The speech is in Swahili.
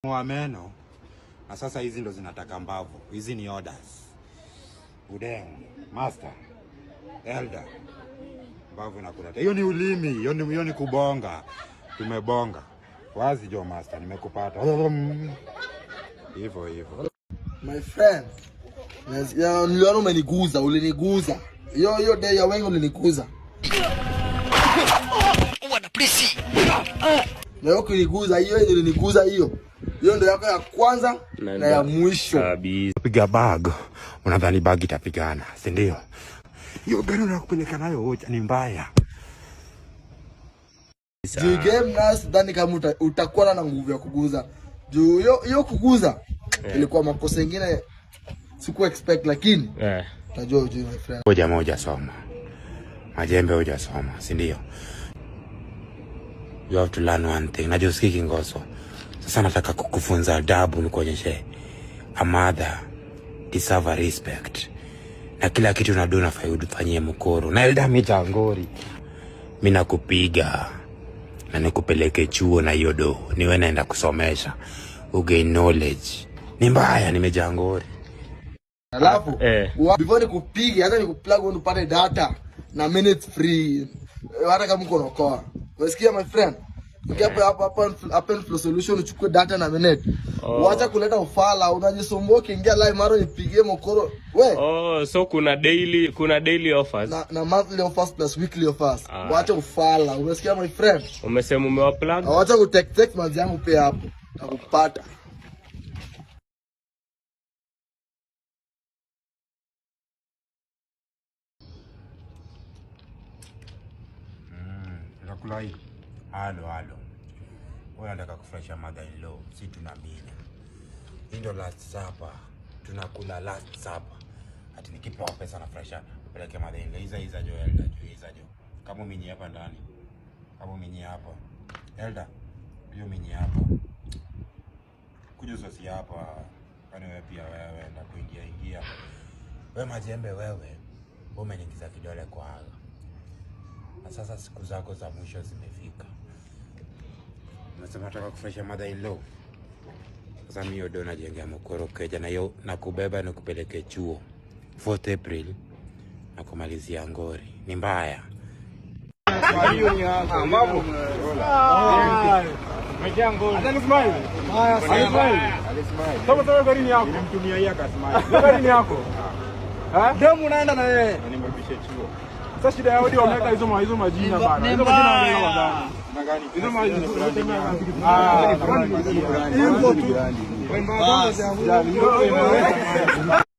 Wa meno na sasa hizi ndo zinataka mbavu. Hizi ni orders. Udeng, master, elder. Mbavu nakuleta. Hiyo ni ulimi, hiyo ni kubonga. Tumebonga. Wazi jo master, nimekupata. Hivyo. My friend. Niliona umeniguza, uliniguza. Hiyo day ya wengi uliniguza. Wana presi. Leo kuniguza hiyo ndio uliniguza hiyo. Hiyo ndio yako ya kwanza na ya mwisho. Piga bag. Unadhani bag itapigana, si ndio? Hiyo gari unakupeleka nayo wote ni mbaya. Juu game na sidhani kama utakuwa na nguvu ya kuguza. Juu hiyo kuguza ilikuwa makosa mengine siku expect, lakini utajua my friend. Moja soma. Majembe hoja soma, si ndio? You have to learn one thing. Najua usikiki ngoso. Sasa nataka kukufunza adabu, nikuonyeshe a mother deserve respect. Na kila kitu unadona nafaa ufanyie mkoro. Na elda mitangori. Mimi nakupiga na nikupeleke chuo na hiyo do. Niwe naenda kusomesha. Ugain knowledge. Ni mbaya nimejangori. Alafu before nikupige hata nikuplug on upate data na minutes free. Hata kama uko unaokoa. Unasikia my friend? Ngiapo hapa Flow Solution uchukue data na minute. Wacha kuleta ufala, unajisumbua kiingia live maro nipigie mokoro. We. So kuna daily offers. Na monthly offers plus weekly offers. Wacha ufala. Unasikia my friend? Umesema umewa plug? Wacha kutext manzi yangu pia hapo. Nakupata. Nakulai. Halo. Wewe unataka kufresha mother in law, si tunambili. Ndio last supper. Tunakula last supper. Ati nikipewa pesa na fresha, upeleke mother in law. Iza jo elder, jo. Kama mimi hapa ndani. Kama mimi hapa. Elder, hiyo mimi hapa. Kuja sosi hapa. Kwani wewe pia wewe na kuingia. Wewe majembe wewe. Umeniingiza kidole kwa haga. Na sasa siku zako za mwisho zimefika. Unasema nataka kufresha mother in law. Sasa mimi ndo najengea mkoro keja na hiyo na kubeba na kupeleke chuo 4th April na kumalizia ngori. Ni mbaya. Hiyo ni mambo. Mejangori. Hata smile. Haya, smile. Toka gari ni yako. Nimtumia hii akasmile. Gari ni yako. Demu unaenda na yeye. Nimrudishe chuo. Sasa shida yao ndio wameweka hizo majina bana. Hizo majina wameweka bana. Na gani? Hizo majina. Hiyo tu.